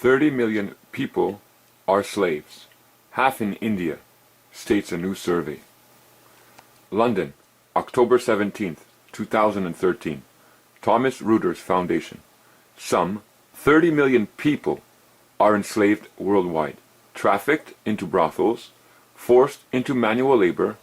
30 million people are slaves, half in India, states a new survey. London, October 17th, 2013. Thomas Reuters Foundation. Some 30 million people are enslaved worldwide, trafficked into brothels, forced into manual labor,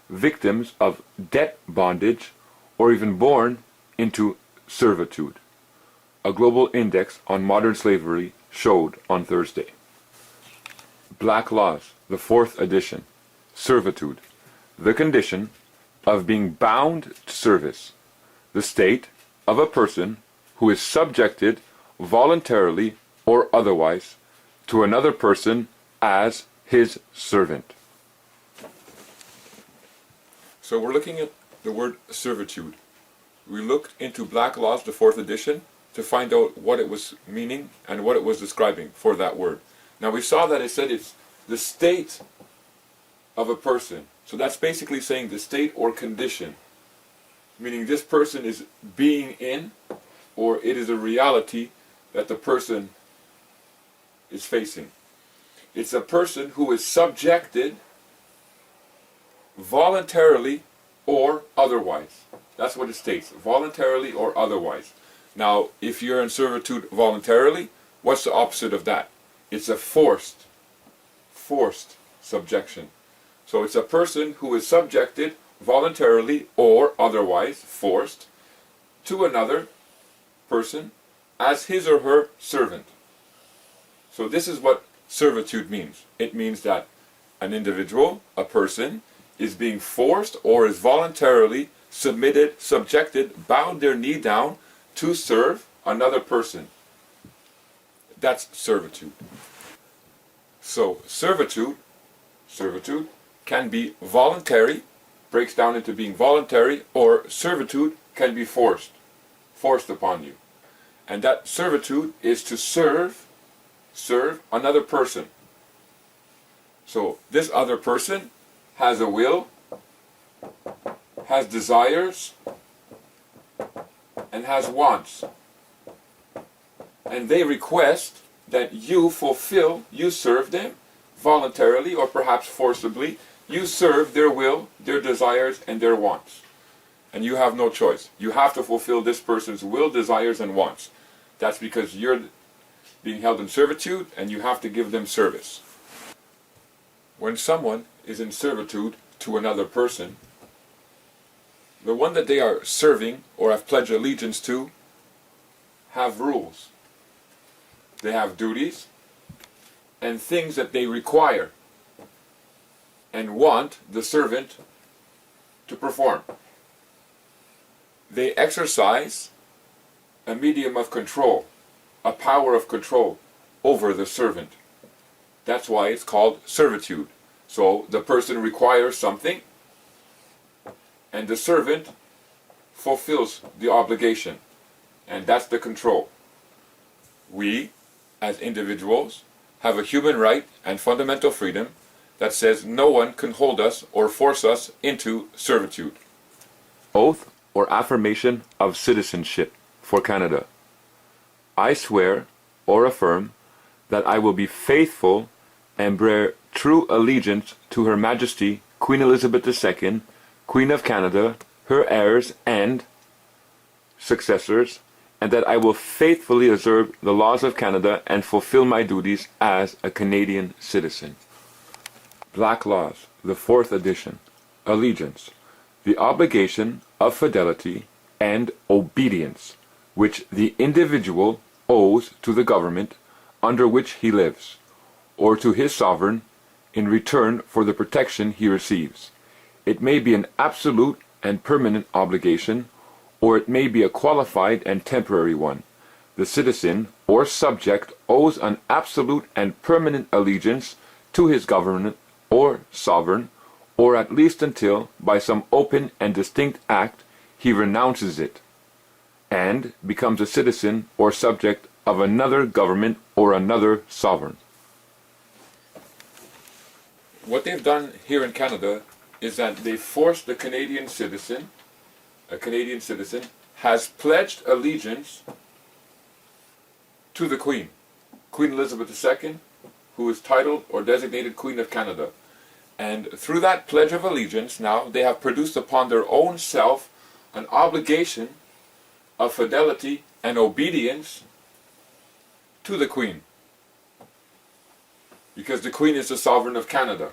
victims of debt bondage, or even born into servitude. A global index on modern slavery showed on Thursday. Black Laws, the 4th edition. Servitude, the condition of being bound to service, the state of a person who is subjected voluntarily or otherwise to another person as his servant. So we're looking at the word servitude. We looked into Black Laws, the 4th edition, to find out what it was meaning and what it was describing for that word. Now we saw that it said it's the state of a person. So that's basically saying the state or condition, meaning this person is being in, or it is a reality that the person is facing. It's a person who is subjected voluntarily or otherwise. That's what it states, voluntarily or otherwise. Now, if you're in servitude voluntarily, what's the opposite of that? It's a forced subjection. So it's a person who is subjected voluntarily or otherwise, forced, to another person as his or her servant. So this is what servitude means. It means that an individual, a person, is being forced or is voluntarily submitted, subjected, bowed their knee down to serve another person. That's servitude. So servitude can be voluntary, breaks down into being voluntary, or servitude can be forced upon you. And that servitude is to serve another person. So this other person has a will, has desires, and has wants. And they request that you fulfill, you serve them voluntarily or perhaps forcibly. You serve their will, their desires, and their wants. And you have no choice. You have to fulfill this person's will, desires, and wants. That's because you're being held in servitude and you have to give them service. When someone is in servitude to another person, the one that they are serving or have pledged allegiance to have rules. They have duties and things that they require and want the servant to perform. They exercise a medium of control, a power of control over the servant. That's why it's called servitude. So the person requires something and the servant fulfills the obligation, and that's the control. We, as individuals, have a human right and fundamental freedom that says no one can hold us or force us into servitude. Oath or affirmation of citizenship for Canada. I swear or affirm that I will be faithful and bear true allegiance to Her Majesty Queen Elizabeth II, Queen of Canada, her heirs and successors, and that I will faithfully observe the laws of Canada and fulfill my duties as a Canadian citizen. Black Laws, the 4th edition. Allegiance, the obligation of fidelity and obedience which the individual owes to the government under which he lives, or to his sovereign in return for the protection he receives. It may be an absolute and permanent obligation, or it may be a qualified and temporary one. The citizen or subject owes an absolute and permanent allegiance to his government or sovereign, or at least until, by some open and distinct act, he renounces it, and becomes a citizen or subject of another government or another sovereign. What they've done here in Canada is that they forced the Canadian citizen, a Canadian citizen, has pledged allegiance to the Queen Queen Elizabeth II, who is titled or designated Queen of Canada. And through that Pledge of Allegiance, now they have produced upon their own self an obligation of fidelity and obedience to the Queen. Because the Queen is the sovereign of Canada.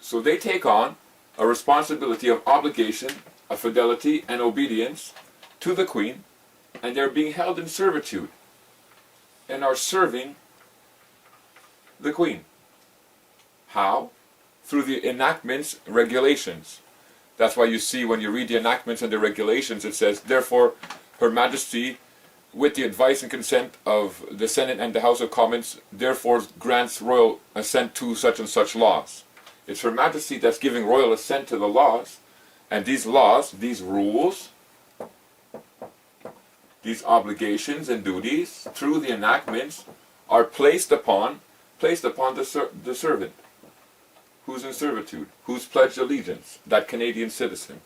So they take on a responsibility of obligation, of fidelity and obedience to the Queen, and they're being held in servitude and are serving the Queen. How? Through the enactments, regulations. That's why you see when you read the enactments and the regulations, it says, therefore, Her Majesty, with the advice and consent of the Senate and the House of Commons, therefore grants royal assent to such and such laws. It's Her Majesty that's giving royal assent to the laws, and these laws, these rules, these obligations and duties, through the enactments, are placed upon the servant, who's in servitude, who's pledged allegiance, that Canadian citizen.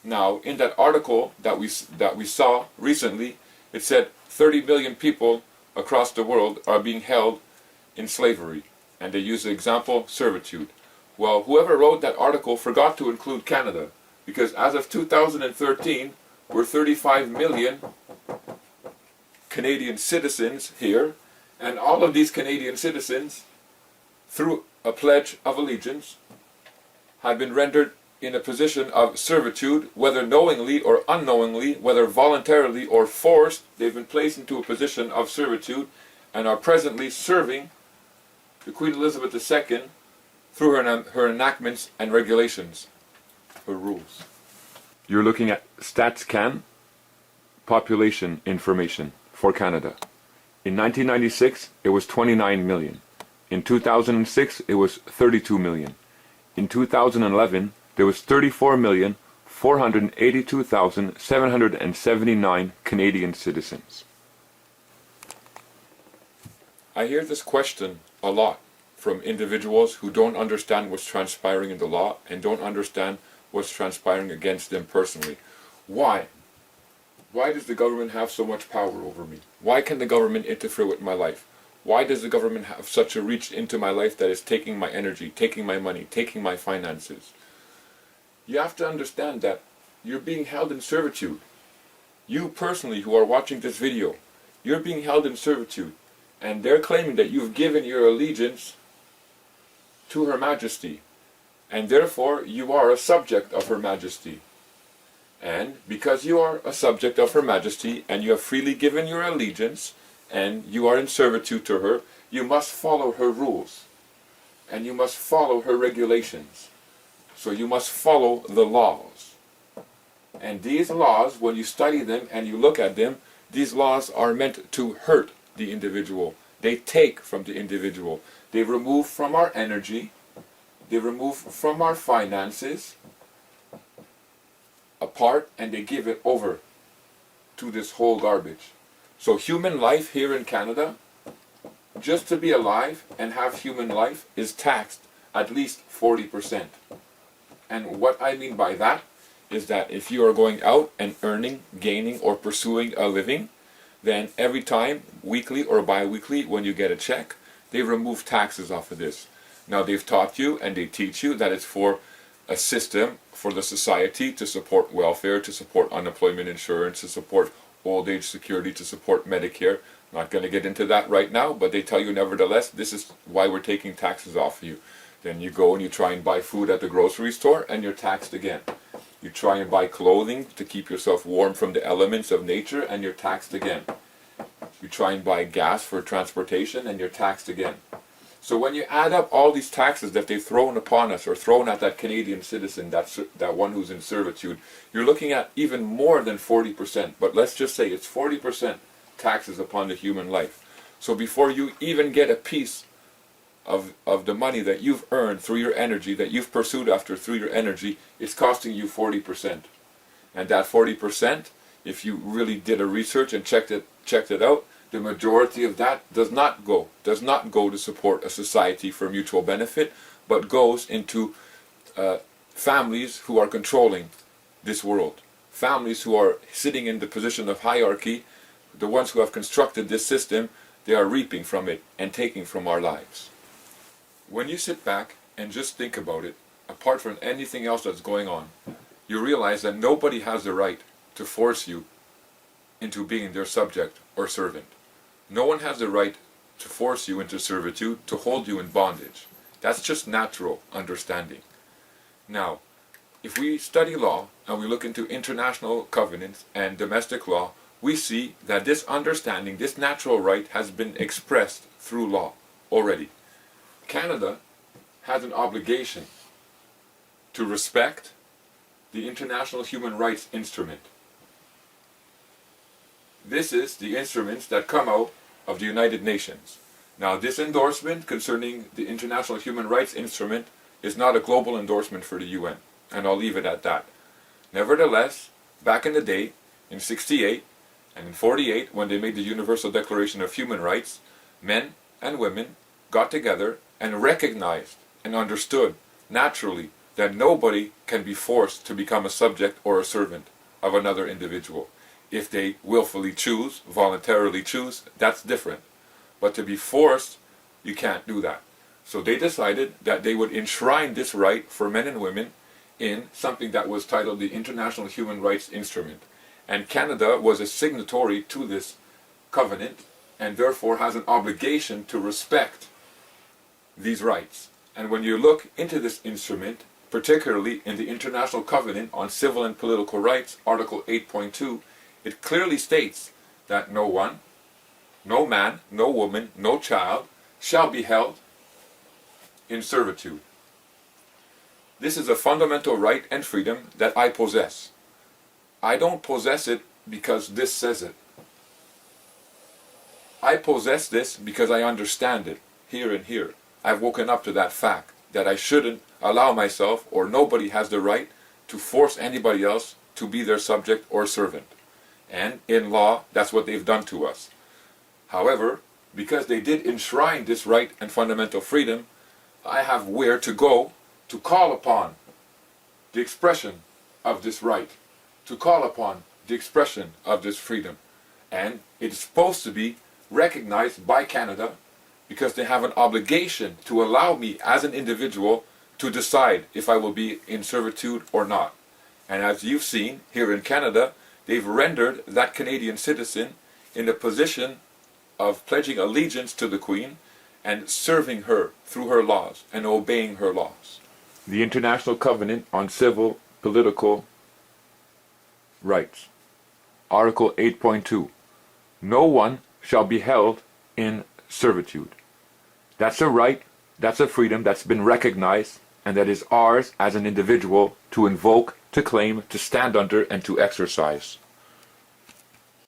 Now, in that article that we saw recently, it said 30 million people across the world are being held in slavery, and they use the example servitude. Well, whoever wrote that article forgot to include Canada, because as of 2013, we're 35 million Canadian citizens here, and all of these Canadian citizens, through a pledge of allegiance, have been rendered in a position of servitude, whether knowingly or unknowingly, whether voluntarily or forced. They've been placed into a position of servitude and are presently serving the Queen Elizabeth II through her enactments and regulations, her rules. You're looking at StatsCan population information for Canada. In 1996, it was 29 million. In 2006, it was 32 million. In 2011, there was 34,482,779 Canadian citizens. I hear this question a lot from individuals who don't understand what's transpiring in the law and don't understand what's transpiring against them personally. Why? Why does the government have so much power over me? Why can the government interfere with my life? Why does the government have such a reach into my life that is taking my energy, taking my money, taking my finances? You have to understand that you're being held in servitude. You personally who are watching this video, you're being held in servitude, and they're claiming that you've given your allegiance to Her Majesty, and therefore you are a subject of Her Majesty. And because you are a subject of Her Majesty and you have freely given your allegiance and you are in servitude to her, you must follow her rules and you must follow her regulations. So you must follow the laws. And these laws, when you study them and you look at them, these laws are meant to hurt the individual. They take from the individual. They remove from our energy. They remove from our finances a part, and they give it over to this whole garbage. So human life here in Canada, just to be alive and have human life, is taxed at least 40%. And what I mean by that is that if you are going out and earning, gaining, or pursuing a living, then every time, weekly or bi-weekly, when you get a check, they remove taxes off of this. Now they've taught you and they teach you that it's for a system for the society to support welfare, to support unemployment insurance, to support old age security, to support Medicare. Not going to get into that right now, but they tell you nevertheless, this is why we're taking taxes off of you. Then you go and you try and buy food at the grocery store and you're taxed again. You try and buy clothing to keep yourself warm from the elements of nature and you're taxed again. You try and buy gas for transportation and you're taxed again. So when you add up all these taxes that they've thrown upon us or thrown at that Canadian citizen, that one who's in servitude, you're looking at even more than 40%. But let's just say it's 40% taxes upon the human life. So before you even get a piece of the money that you've earned through your energy, that you've pursued after through your energy, it's costing you 40%. And that 40%, if you really did a research and checked it out, the majority of that does not go to support a society for mutual benefit, but goes into families who are controlling this world. Families who are sitting in the position of hierarchy, the ones who have constructed this system, they are reaping from it and taking from our lives. When you sit back and just think about it, apart from anything else that's going on, you realize that nobody has the right to force you into being their subject or servant. No one has the right to force you into servitude, to hold you in bondage. That's just natural understanding. Now, if we study law and we look into international covenants and domestic law, we see that this understanding, this natural right, has been expressed through law already. Canada has an obligation to respect the International Human Rights Instrument. This is the instruments that come out of the United Nations. Now, this endorsement concerning the International Human Rights Instrument is not a global endorsement for the UN, and I'll leave it at that. Nevertheless, back in the day, in 68 and in 48, when they made the Universal Declaration of Human Rights, men and women got together and recognized and understood naturally that nobody can be forced to become a subject or a servant of another individual. If they willfully choose, voluntarily choose, that's different. But to be forced, you can't do that. So they decided that they would enshrine this right for men and women in something that was titled the International Human Rights Instrument. And Canada was a signatory to this covenant and therefore has an obligation to respect these rights. And when you look into this instrument, particularly in the International Covenant on Civil and Political Rights, Article 8.2, it clearly states that no one, no man, no woman, no child shall be held in servitude. This is a fundamental right and freedom that I possess. I don't possess it because this says it. I possess this because I understand it, here and here. I've woken up to that fact that I shouldn't allow myself, or nobody has the right to force anybody else to be their subject or servant. And in law, that's what they've done to us. However, because they did enshrine this right and fundamental freedom, I have where to go to call upon the expression of this right, to call upon the expression of this freedom. And it's supposed to be recognized by Canada because they have an obligation to allow me as an individual to decide if I will be in servitude or not. And as you've seen here in Canada, they've rendered that Canadian citizen in a position of pledging allegiance to the Queen and serving her through her laws and obeying her laws. The International Covenant on Civil, Political Rights, Article 8.2. No one shall be held in servitude. That's a right, that's a freedom that's been recognized, and that is ours as an individual to invoke, to claim, to stand under, and to exercise.